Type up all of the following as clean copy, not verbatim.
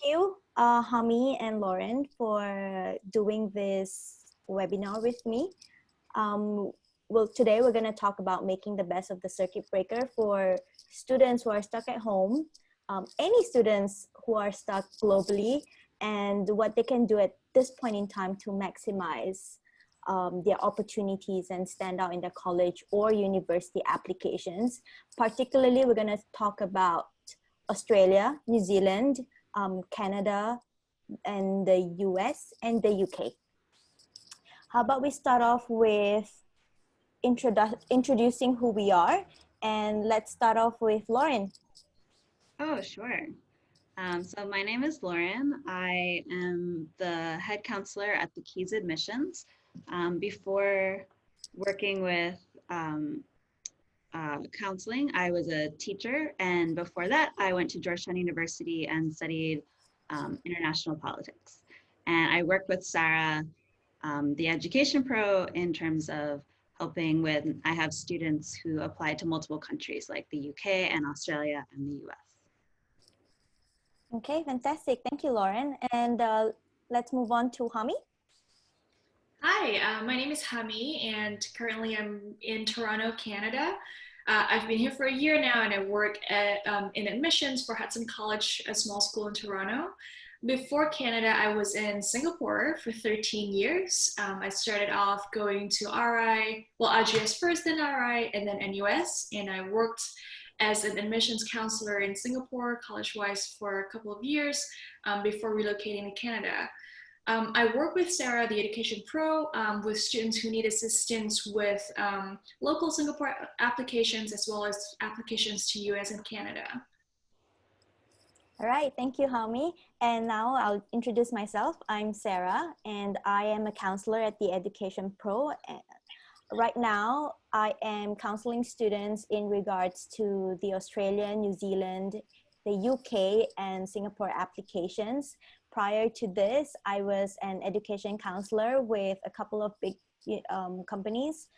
you, Hami and Lauren, for doing this webinar with me. Um, well, today we're going to talk about making the best of the circuit breaker for students who are stuck at home, any students who are stuck globally, and what they can do at this point in time to maximize their opportunities and stand out in their college or university applications. Particularly, we're going to talk about Australia, New Zealand, Canada, and the US and the UK. How about we start off with introducing who we are, and let's start off with Lauren. Oh, sure. So my name is Lauren. I am the head counselor at the Keys Admissions. Before working with counseling, I was a teacher, and before that, I went to Georgetown University and studied international politics. And I work with Sarah, the Education Pro, in terms of helping when I have students who apply to multiple countries like the UK and Australia and the US. Okay, fantastic. Thank you, Lauren. And let's move on to Hami. Hi, my name is Hami, and currently I'm in Toronto, Canada. I've been here for a year now, and I work in admissions for Hudson College, a small school in Toronto. Before Canada, I was in Singapore for 13 years. I started off going to RI, well, RGS first, then RI, and then NUS, and I worked as an admissions counselor in Singapore, college-wise, for a couple of years before relocating to Canada. I work with Sarah, the Education Pro, with students who need assistance with local Singapore applications as well as applications to US and Canada. All right, thank you, Hami. And now I'll introduce myself. I'm Sarah, and I am a counselor at the Education Pro. Right now, I am counseling students in regards to the Australia, New Zealand, the UK, and Singapore applications. Prior to this, I was an education counselor with a couple of big companies,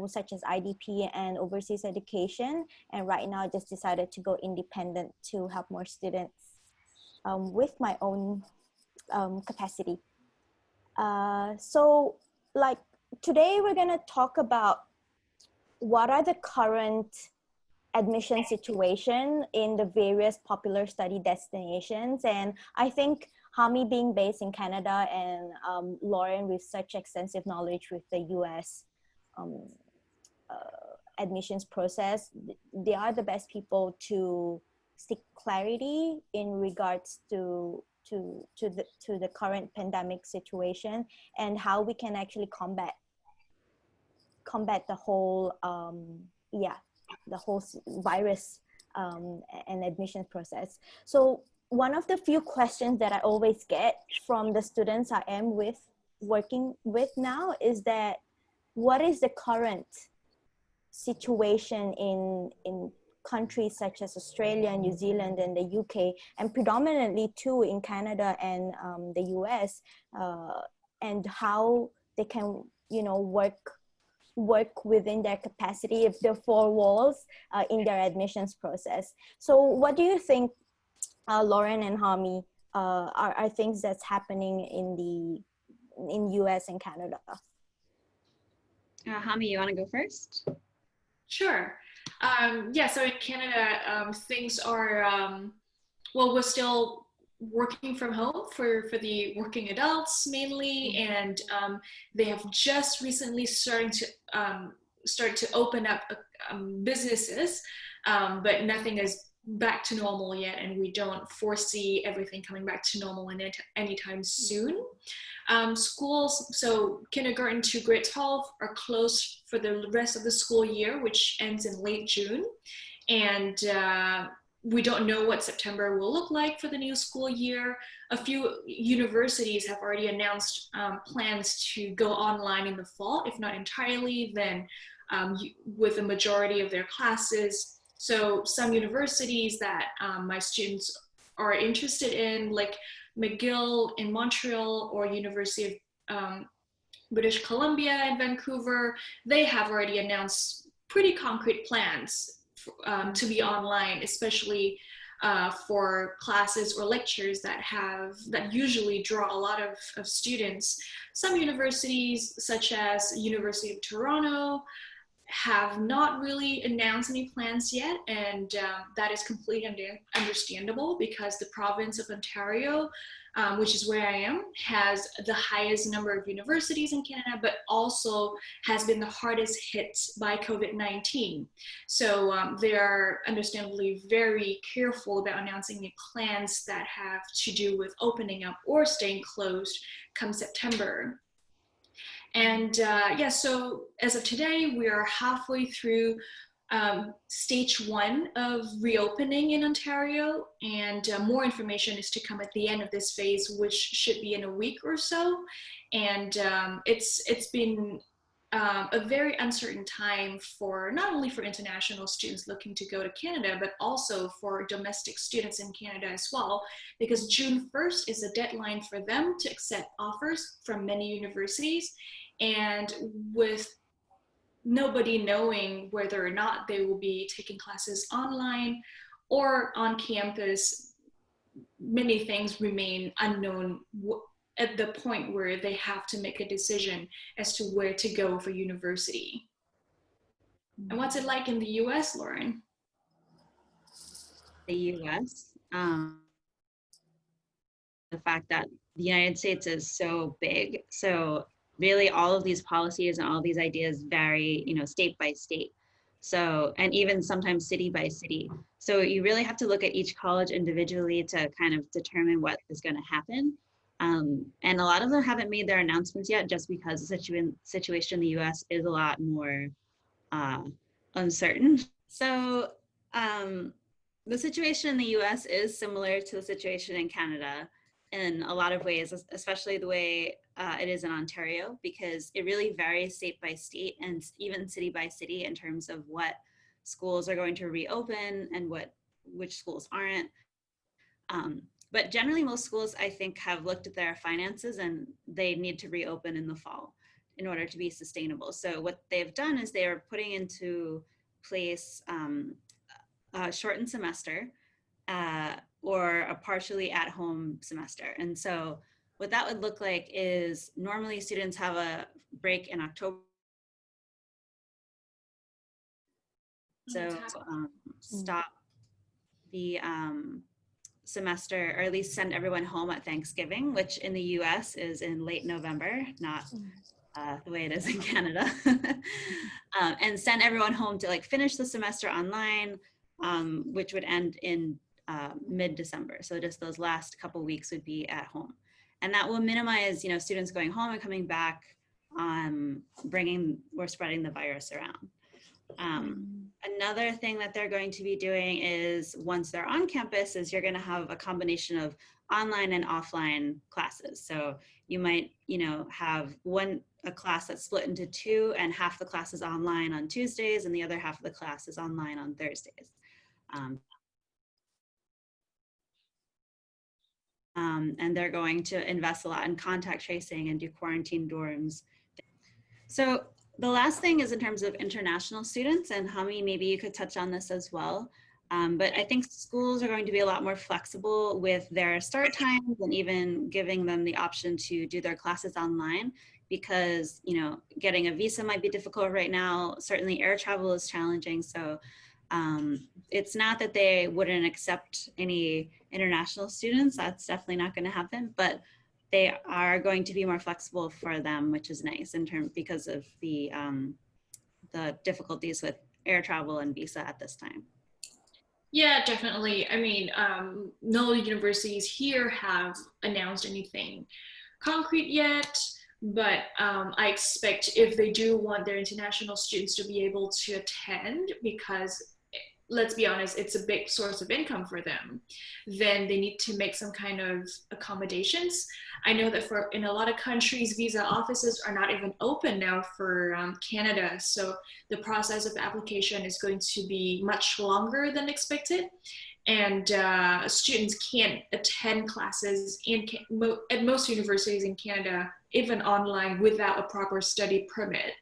such as IDP and Overseas Education. And right now I just decided to go independent to help more students with my own capacity. So like today we're gonna talk about what are the current admission situation in the various popular study destinations. And I think Hami being based in Canada and Lauren with such extensive knowledge with the US admissions process, they are the best people to seek clarity in regards to the current pandemic situation and how we can actually combat the whole the whole virus and admission process. So one of the few questions that I always get from the students I am working with now is that what is the current situation in countries such as Australia, New Zealand, and the UK, and predominantly too in Canada and the US, and how they can, you know, work within their capacity if there are four walls in their admissions process. So what do you think, Lauren and Hami, are things that's happening in US and Canada? Hami, you want to go first? Sure. Yeah, so in Canada, things are, well, we're still working from home for the working adults mainly, and they have just recently start to open up businesses, but nothing is back to normal yet, and we don't foresee everything coming back to normal anytime soon. Schools, so kindergarten to grade 12 are closed for the rest of the school year, which ends in late June. And we don't know what September will look like for the new school year. A few universities have already announced plans to go online in the fall, if not entirely, then with a majority of their classes. So some universities that my students are interested in, like McGill in Montreal or University of British Columbia in Vancouver, they have already announced pretty concrete plans to be online, especially for classes or lectures that usually draw a lot of students. Some universities, such as University of Toronto, have not really announced any plans yet, and that is completely understandable because the province of Ontario, which is where I am, has the highest number of universities in Canada, but also has been the hardest hit by COVID-19. So they are understandably very careful about announcing any plans that have to do with opening up or staying closed come September. And yeah, so as of today, we are halfway through stage 1 of reopening in Ontario, and more information is to come at the end of this phase, which should be in a week or so. And it's been a very uncertain time for not only for international students looking to go to Canada, but also for domestic students in Canada as well, because June 1st is the deadline for them to accept offers from many universities. And with nobody knowing whether or not they will be taking classes online or on campus, many things remain unknown at the point where they have to make a decision as to where to go for university. And what's it like in the US, Lauren? The US, the fact that the United States is so big, so really all of these policies and all these ideas vary, state by state. So, and even sometimes city by city. So you really have to look at each college individually to kind of determine what is going to happen. And a lot of them haven't made their announcements yet, just because the situation in the US is a lot more uncertain. So the situation in the US is similar to the situation in Canada in a lot of ways, especially the way it is in Ontario, because it really varies state by state and even city by city in terms of what schools are going to reopen and which schools aren't. But generally, most schools, I think, have looked at their finances and they need to reopen in the fall in order to be sustainable. So what they've done is they are putting into place a shortened semester or a partially at-home semester. And so what that would look like is normally students have a break in October. So stop the semester, or at least send everyone home at Thanksgiving, which in the US is in late November, not the way it is in Canada. And send everyone home to finish the semester online, which would end in mid-December. So just those last couple weeks would be at home. And that will minimize, students going home and coming back, bringing or spreading the virus around. Another thing that they're going to be doing is, once they're on campus, is you're going to have a combination of online and offline classes. So you might, have a class that's split into two, and half the class is online on Tuesdays and the other half of the class is online on Thursdays. And they're going to invest a lot in contact tracing and do quarantine dorms. So the last thing is in terms of international students, and Hami, maybe you could touch on this as well. But I think schools are going to be a lot more flexible with their start times and even giving them the option to do their classes online, because, getting a visa might be difficult right now. Certainly air travel is challenging. So it's not that they wouldn't accept any international students. That's definitely not going to happen. But they are going to be more flexible for them, which is nice because of the difficulties with air travel and visa at this time. Yeah, definitely. I mean, no universities here have announced anything concrete yet, but I expect if they do want their international students to be able to attend, because let's be honest, it's a big source of income for them, then they need to make some kind of accommodations. I know that in a lot of countries, visa offices are not even open now for Canada. So the process of application is going to be much longer than expected. And students can't attend classes at most universities in Canada, even online, without a proper study permit.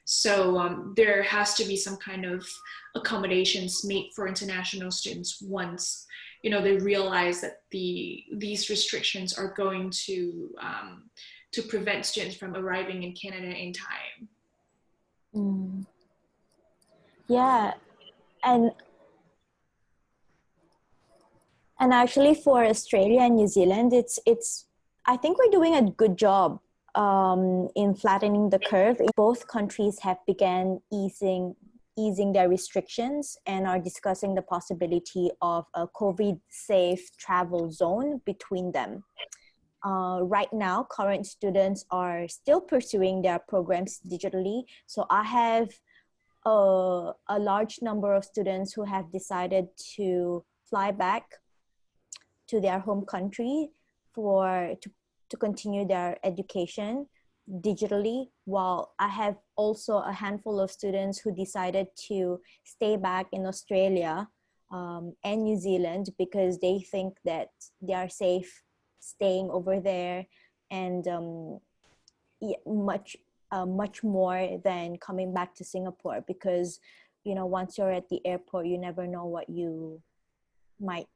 So there has to be some kind of accommodations made for international students once they realize that these restrictions are going to prevent students from arriving in Canada in time. Mm. Yeah, and actually for Australia and New Zealand, it's I think we're doing a good job in flattening the curve. Both countries have began easing their restrictions and are discussing the possibility of a COVID-safe travel zone between them. Right now, current students are still pursuing their programs digitally. So I have a large number of students who have decided to fly back to their home country to continue their education digitally, while I have also a handful of students who decided to stay back in Australia and New Zealand because they think that they are safe staying over there, and much more than coming back to Singapore, because once you're at the airport, you never know what you might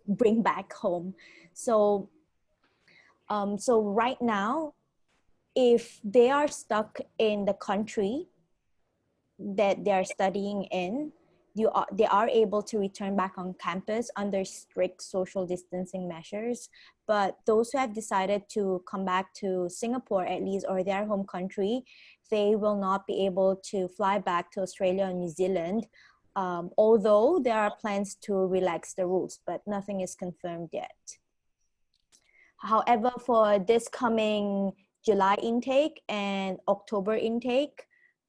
bring back home. So so right now, if they are stuck in the country that they are studying in, they are able to return back on campus under strict social distancing measures. But those who have decided to come back to Singapore, at least, or their home country, they will not be able to fly back to Australia or New Zealand, although there are plans to relax the rules, but nothing is confirmed yet. However, for this coming July intake and October intake,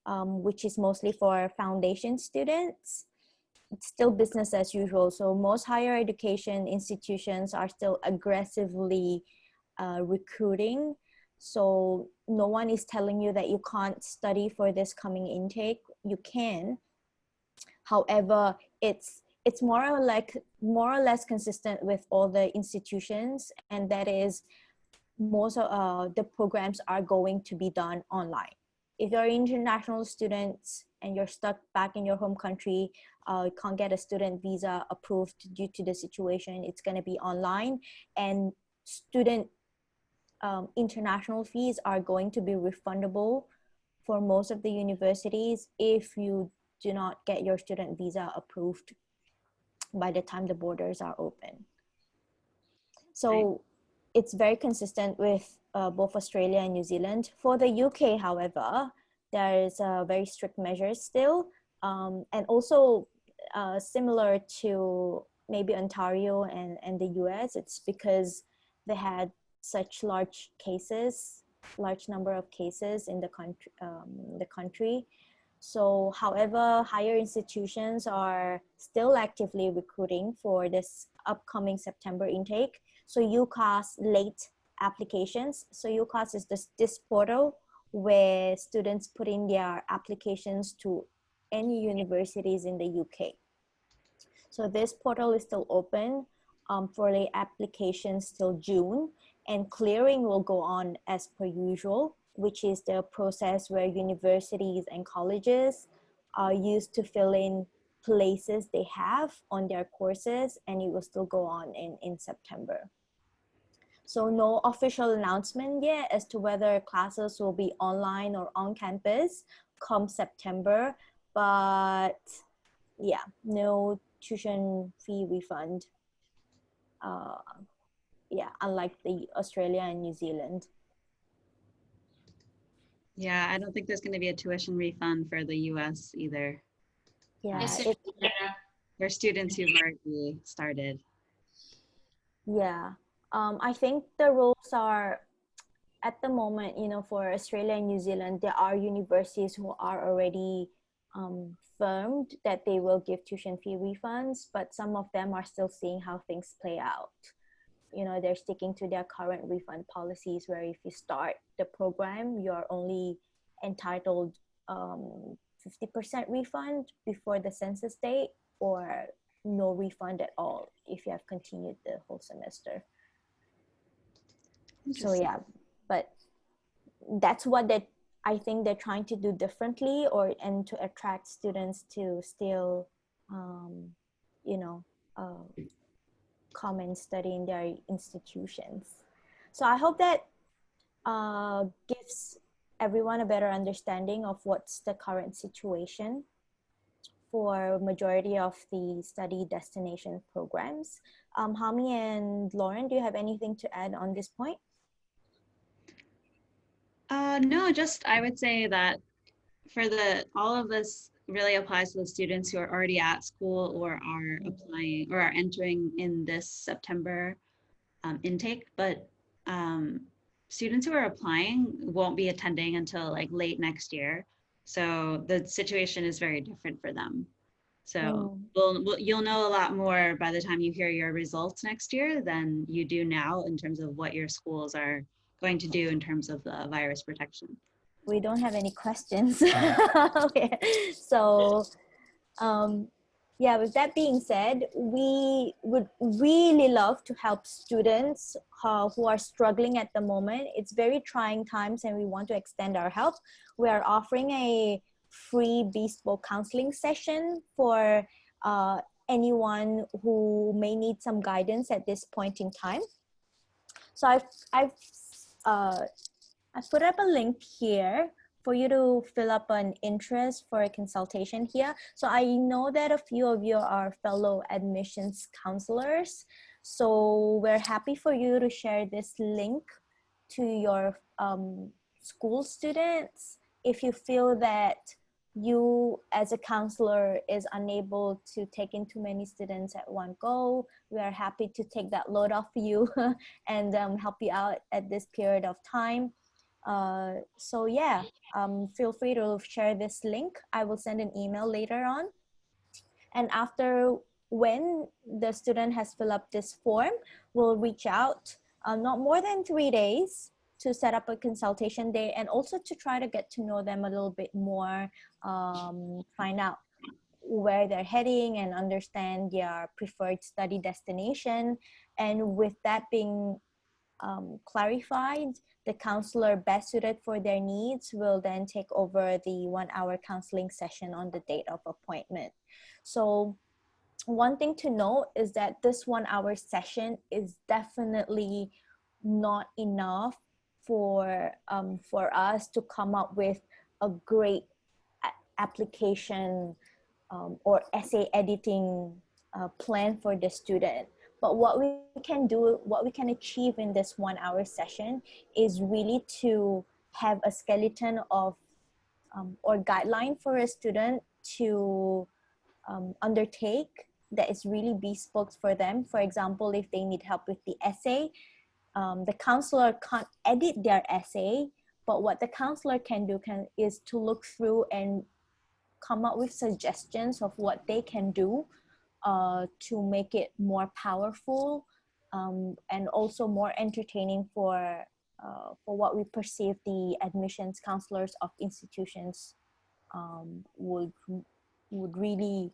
which is mostly for foundation students, it's still business as usual. So most higher education institutions are still aggressively recruiting. So no one is telling you that you can't study for this coming intake. You can. However, it's more or less consistent with all the institutions, and that is most of the programs are going to be done online. If you're an international student and you're stuck back in your home country, you can't get a student visa approved due to the situation, it's going to be online, and student international fees are going to be refundable for most of the universities if you do not get your student visa approved by the time the borders are open. So it's very consistent with both Australia and New Zealand. For the UK, however, there is very strict measures still, and also similar to maybe Ontario and the US. It's because they had such large number of cases in the country. So, however, higher institutions are still actively recruiting for this upcoming September intake. So UCAS late applications. So UCAS is this portal where students put in their applications to any universities in the UK. So this portal is still open for late applications till June, and clearing will go on as per usual, which is the process where universities and colleges are used to fill in places they have on their courses, and it will still go on in September. So no official announcement yet as to whether classes will be online or on campus come September, but yeah, no tuition fee refund. Yeah, unlike the Australia and New Zealand. Yeah, I don't think there's going to be a tuition refund for the US either. Yeah, For students who've already started. Yeah, I think the rules are, at the moment, for Australia and New Zealand, there are universities who are already firmed that they will give tuition fee refunds, but some of them are still seeing how things play out. They're sticking to their current refund policies, where if you start the program, you're only entitled 50% refund before the census date, or no refund at all if you have continued the whole semester. So yeah, but that's what I think they're trying to do differently, and to attract students to still come and study in their institutions. So I hope that gives everyone a better understanding of what's the current situation for majority of the study destination programs. Hami and Lauren, do you have anything to add on this point? No, just I would say that for all of this really applies to the students who are already at school or are applying or are entering in this September intake, but students who are applying won't be attending until like late next year. So the situation is very different for them. So you'll know a lot more by the time you hear your results next year than you do now in terms of what your schools are going to do in terms of the virus protection. We don't have any questions. Okay. So yeah, with that being said, we would really love to help students who are struggling at the moment. It's very trying times and we want to extend our help. We are offering a free bespoke counseling session for anyone who may need some guidance at this point in time. So I've put up a link here for you to fill up an interest for a consultation here. So I know that a few of you are fellow admissions counselors. So we're happy for you to share this link to your school students. If you feel that you as a counselor is unable to take in too many students at one go, we are happy to take that load off you and help you out at this period of time. So yeah, feel free to share this link. I will send an email later on. And after when the student has filled up this form, we'll reach out not more than 3 days to set up a consultation day and also to try to get to know them a little bit more, find out where they're heading and understand their preferred study destination. And with that being clarified, the counselor best suited for their needs will then take over the 1 hour counseling session on the date of appointment. So one thing to note is that this 1 hour session is definitely not enough for us to come up with a great application or essay editing plan for the student. But what we can do, what we can achieve in this 1 hour session is really to have a skeleton of or guideline for a student to undertake that is really bespoke for them. For example, if they need help with the essay, the counselor can't edit their essay, but what the counselor can do is to look through and come up with suggestions of what they can do to make it more powerful and also more entertaining for what we perceive the admissions counselors of institutions would really,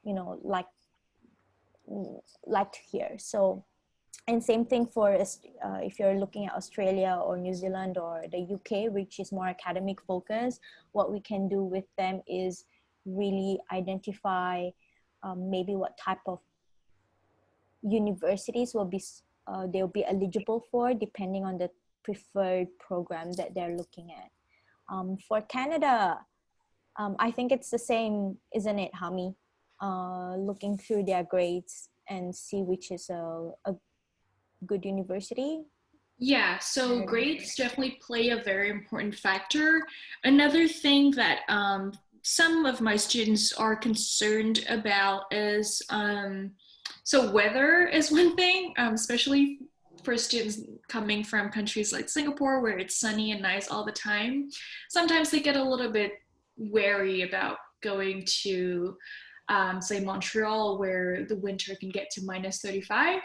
you know, like to hear. So, and same thing for if you're looking at Australia or New Zealand or the UK, which is more academic focus, what we can do with them is really identify maybe what type of universities they'll be eligible for depending on the preferred program that they're looking at. For Canada, I think it's the same, isn't it, Hami? Looking through their grades and see which is a good university. Yeah, so grades definitely play a very important factor. Another thing that some of my students are concerned about is so weather is one thing, especially for students coming from countries like Singapore where it's sunny and nice all the time. Sometimes they get a little bit wary about going to say Montreal where the winter can get to minus 35.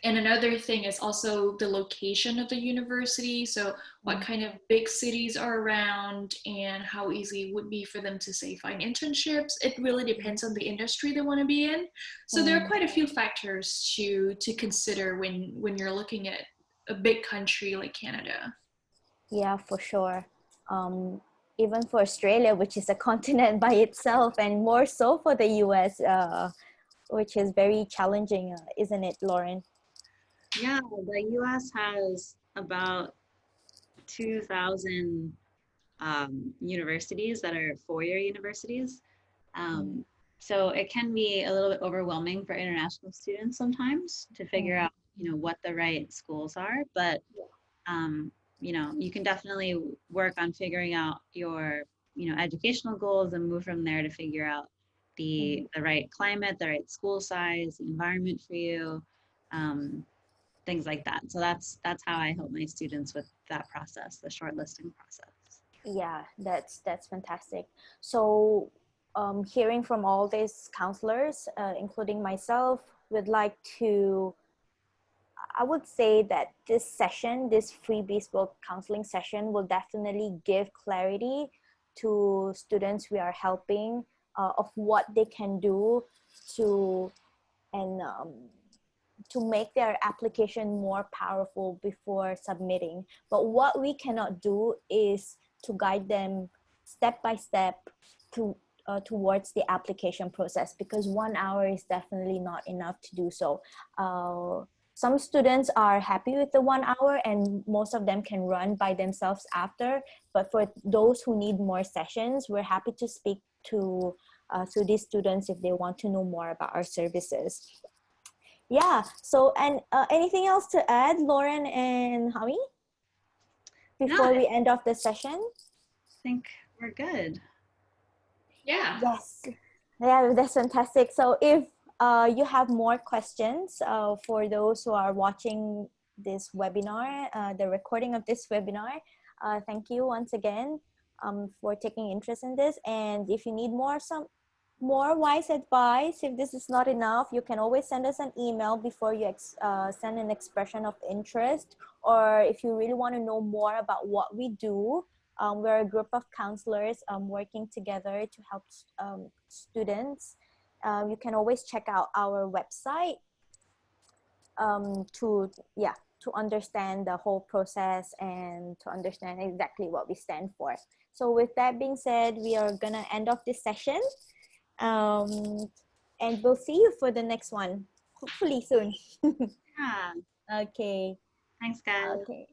And another thing is also the location of the university. So what kind of big cities are around and how easy it would be for them to say find internships. It really depends on the industry they want to be in. So there are quite a few factors to consider when you're looking at a big country like Canada. Yeah, for sure. even for Australia, which is a continent by itself, and more so for the US, which is very challenging, isn't it, Lauren? Yeah, the US has about 2,000 universities that are four-year universities. Um, so it can be a little bit overwhelming for international students sometimes to figure out, what the right schools are. But, you can definitely work on figuring out your, educational goals and move from there to figure out the right climate, the right school size, the environment for you, things like that. So that's how I help my students with that process, the shortlisting process. Yeah, that's fantastic. So, hearing from all these counselors, including myself, would like to. I would say that this session, this free bespoke counseling session, will definitely give clarity to students we are helping of what they can do to and to make their application more powerful before submitting. But what we cannot do is to guide them step by step to, towards the application process, because 1 hour is definitely not enough to do so. Some students are happy with the 1 hour and most of them can run by themselves after. But for those who need more sessions, we're happy to speak to these students if they want to know more about our services. Yeah. So, and anything else to add, Lauren and Hami, No, I before we end off the session? think we're good. Yeah. Yes. Yeah, that's fantastic. So if you have more questions for those who are watching this webinar, the recording of this webinar, thank you once again for taking interest in this. And if you need more wise advice, if this is not enough, you can always send us an email before you send an expression of interest. Or if you really want to know more about what we do, we're a group of counselors working together to help students. You can always check out our website to understand the whole process and to understand exactly what we stand for. So with that being said, we are gonna end off this session. And we'll see you for the next one, hopefully soon. Yeah. Okay. Thanks, guys. Okay.